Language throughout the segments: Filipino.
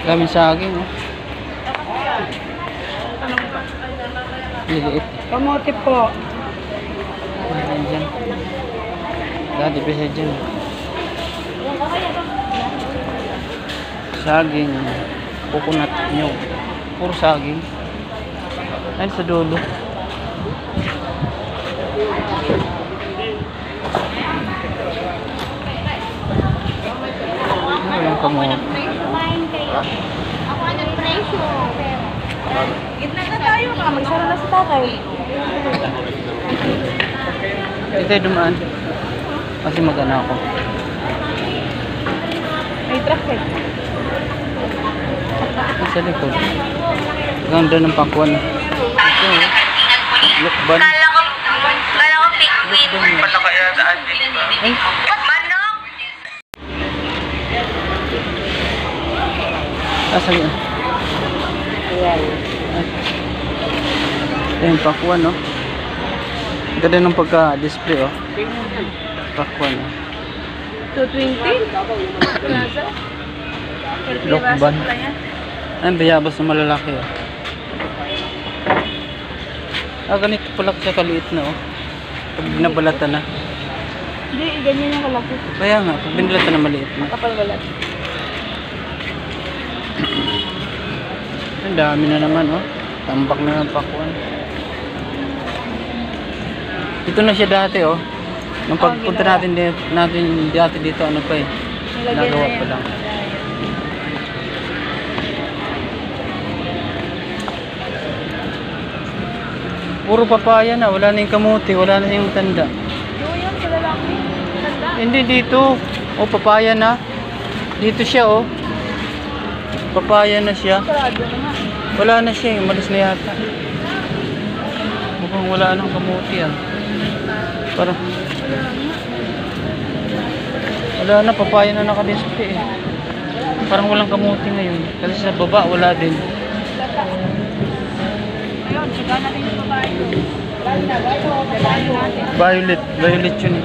Daming saging, oh. Liliit. Kamote po. Ayan dyan. Dati pesa dyan. Saging. Coconut nyo. Puro saging. Ayun sa dulo. Walang kamote. Kumain kayo. Ako ang presyo. Gitna na tayo. Baka magsara na sa tatay. Dito tayo dumaan. Kasi mag-ana ako. May truck eh. Sa likod. Ganda ng pakwan. Ito, lukban. Kala ko pickwin. Pala kaya daan dito. Ay, Manok! asan yun? Ayan. Ito yung pakwan, no? Ganda ng pagka-display, oh. Pakwan, oh. 220? Plaza? Lokban. Ay, bayabas na malalaki, oh. Ah, ganito pala siya kaliit na, oh. Pag binabalatan na. Hindi, ganyan yung kalaki. Kaya nga, pag binalatan na maliit na. Kapal balat. Ang dami na naman, oh. Tambak na ng pakwan. Ito na siya dati, oh. Nung pagpunta natin dati dito, ano pa eh. Nagawa pa lang. Puro papaya na, wala na yung kamuti, wala na yung tanda. Yung yun, sa lalaki. Tanda. Hindi dito. Oh, papaya na. Dito siya, oh. Papaya na siya. Sarado na nga. Wala na siya, umalis na yata. Mukhang wala nang kamuti, ah. Parang wala na, papaya na nakadisplay, eh. Parang walang kamuti ngayon. Kasi sa baba, wala din. Ayun, siga natin yung babae ko. Violet, violet yun.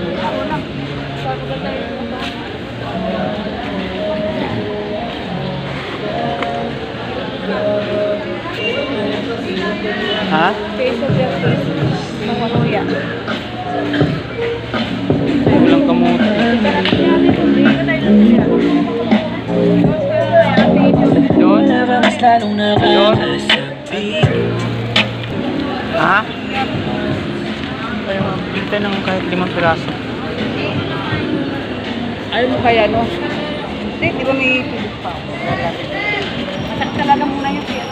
Ha? Peso Bertis. Ng Waluya. Walang kamuti. Doon? Doon? Ha? Kaya pinta ng kahit 5 piraso. Ayaw mo kaya, no? Hindi, di ba may tulog pa? Masak talaga muna yung pera.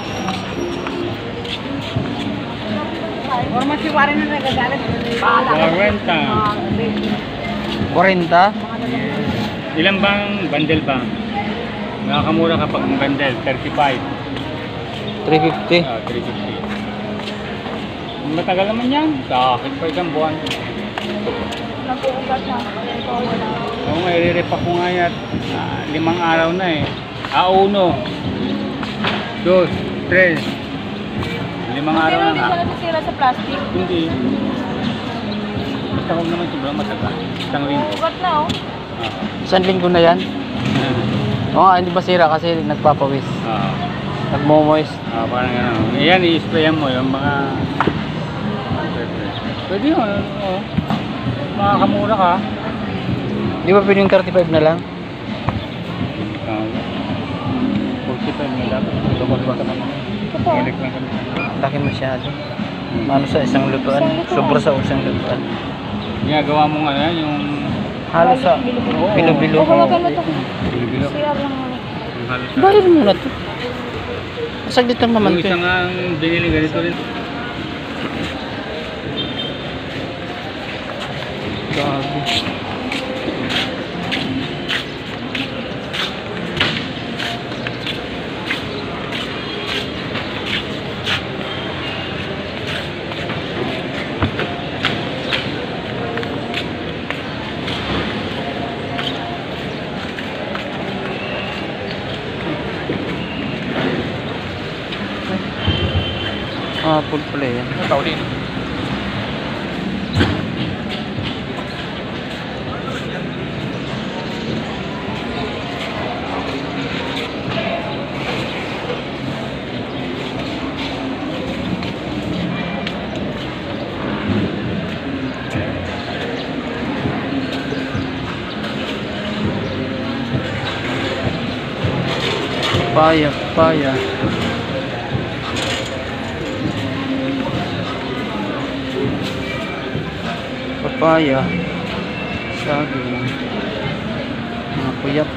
Or masiwari na nagagalit. Bahala ka. 40? Ilan bang bundle ba? Nakakamura kapag ang bundle, 35. 350? 350. Matagal naman yan. Sa akin pa isang buwan. Nag-uugat na. Wala. Oo nga, i-repack ko nga yan. 5 araw na eh. 1, 2, 3. 5 araw Pero na hindi nga. siya nasisira sa plastic. Hindi. Basta huwag naman sobrang matagal. Isang linggo. Ugat na oh. Isang linggo na yan? Oo nga, hindi ba sira kasi nagpapawis. Nagmo-moist. Parang gano'n. Yan, i-sprayan mo yung mga... Pwede yun. Oo. Makakamura ka. Di ba pwedeng 35 na lang? 45 na dapat. Lumot ka naman. Balik lang kami. Laki masyado. Ano sa isang lutuan? Sobra sa isang lutuan. Ginagawa mo nga yan, yung... Halos sa bilo-bilo. Oh, hawakan mo to. Bilo-bilo. Sira lang mo. Yung halos na. Bakit muna to? Saglit lang naman Yung to. isang ang binili ganito rin. Grabe. Full pala yan. Tao din. Papaya, papaya. Papaya. Saging. Mga puyat.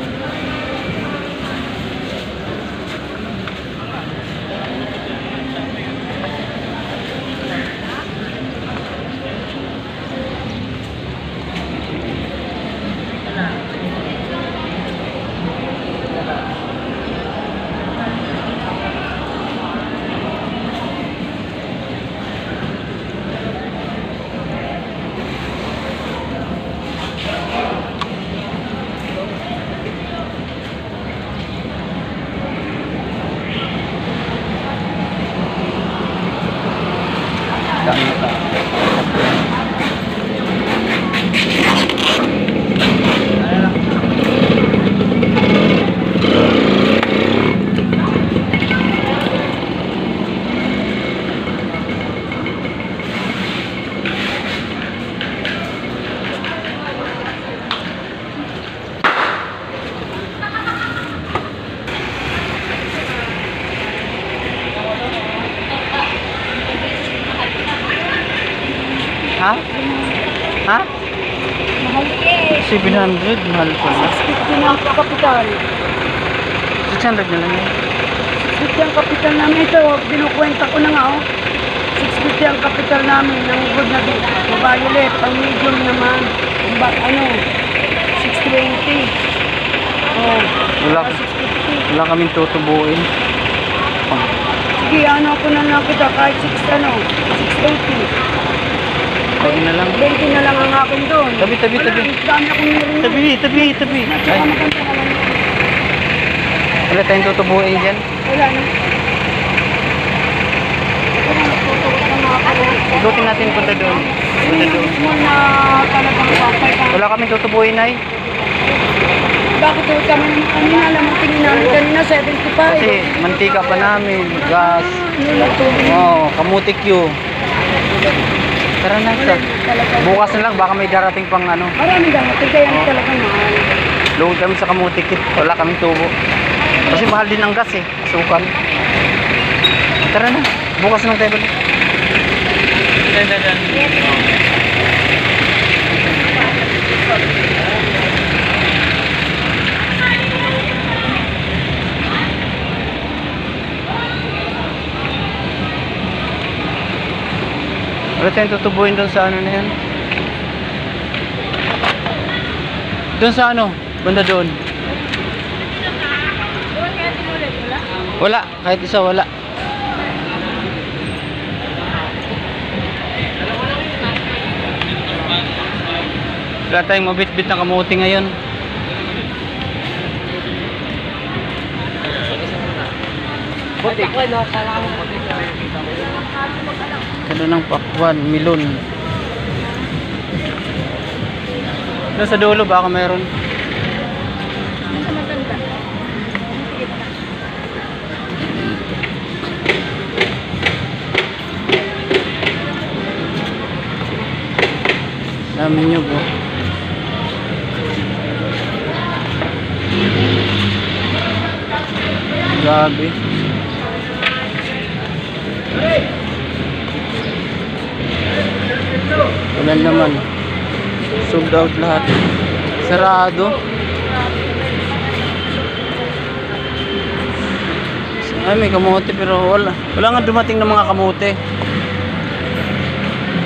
Dami pa. Ha? Ha? Mahal eh. 700, mahal pala. 650 na ang kapital. 600 na lang yan. 650 ang kapital namin. Ito, binukwenta ko na nga, oh. 650 ang kapital namin ng good na violet. Pang medium naman. Ano, 620. Oh, Wala, 650. wala kaming tutubuin. Sige, ano ko na lang kita kahit 680. Tabi na lang. 20 na lang ang akin doon. Tabi, tabi, tabi. Dami akong meron. Tabi, tabi, tabi. Tsaka Ay, maganda ka lang. wala tayong tutubuin dyan. Wala na. Ito na, nagtutuwa na mga ako. Ikutin natin punta doon. Punta Yun doon. yung mo na talagang papay ka. Wala kaming tutubuin, ay. Bakit doon kami naman kanina? Alam mo, tingin namin kanina, 75. Kasi mantika pa namin, gas. Yun lang tubig. Oh, kamutik yun. Tara na, sa. Talagang. Bukas na lang, baka may darating pang ano. Maraming dami, kaya talagang mahal. Luhod kami sa kamutik, wala kaming tubo. Kasi mahal din ang gas eh, sukan. Tara na, bukas na tayo balik. Wala tayong tutubuin doon sa ano na yan. Doon sa ano? Banda doon. Wala, kahit isa wala. Wala tayong mabit-bit na kamuti ngayon. Ano ng pakwan, milon. Doon sa dulo baka meron. Nasa matanda. Dami nyo po. Grabe. Wala naman. Sold out lahat. Sarado. Ay, may kamote pero wala. Wala nga dumating ng mga kamote.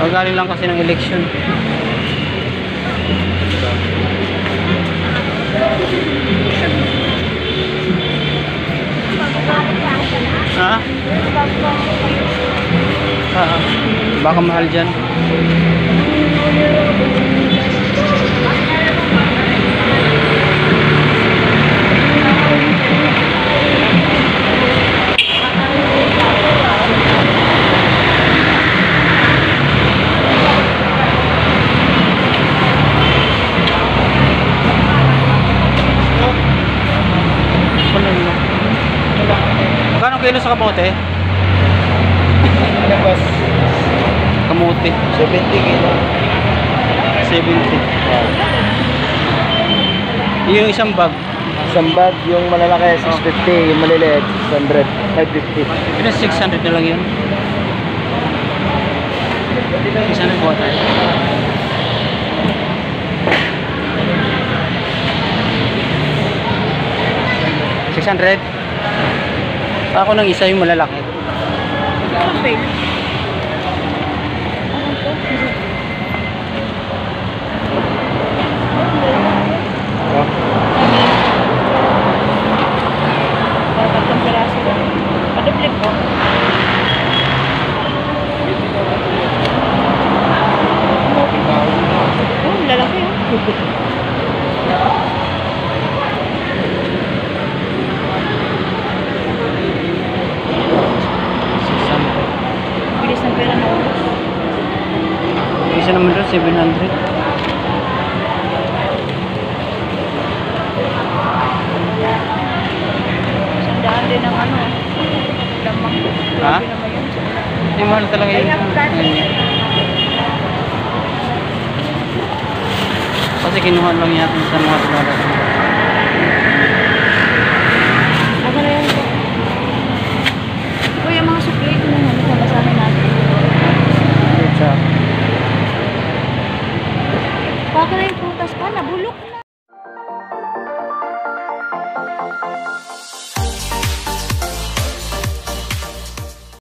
Galing lang kasi ng election. Ha? Baka mahal dyan. Magkano kilo sa kamote? Ano boss? Kamote. 70 kilo. 70. Yung isang bag. Isang bag, yung malalaki 650, yung maliliit 600, 550. Pero 600 na lang yun. 600 po tayo. 600. Ako nang isa yung malalaki. Kapil. Tatlong piraso lang. Paduplik po. Oh, lalaki oh. Bilis ng pera na ubos. Yung isa naman doon, 700. Sandaan din ang ano. Lamang. Ha? Grabe naman yun. Hindi mahal talaga yun. Kasi kinuha lang yata sa mga pinagawa.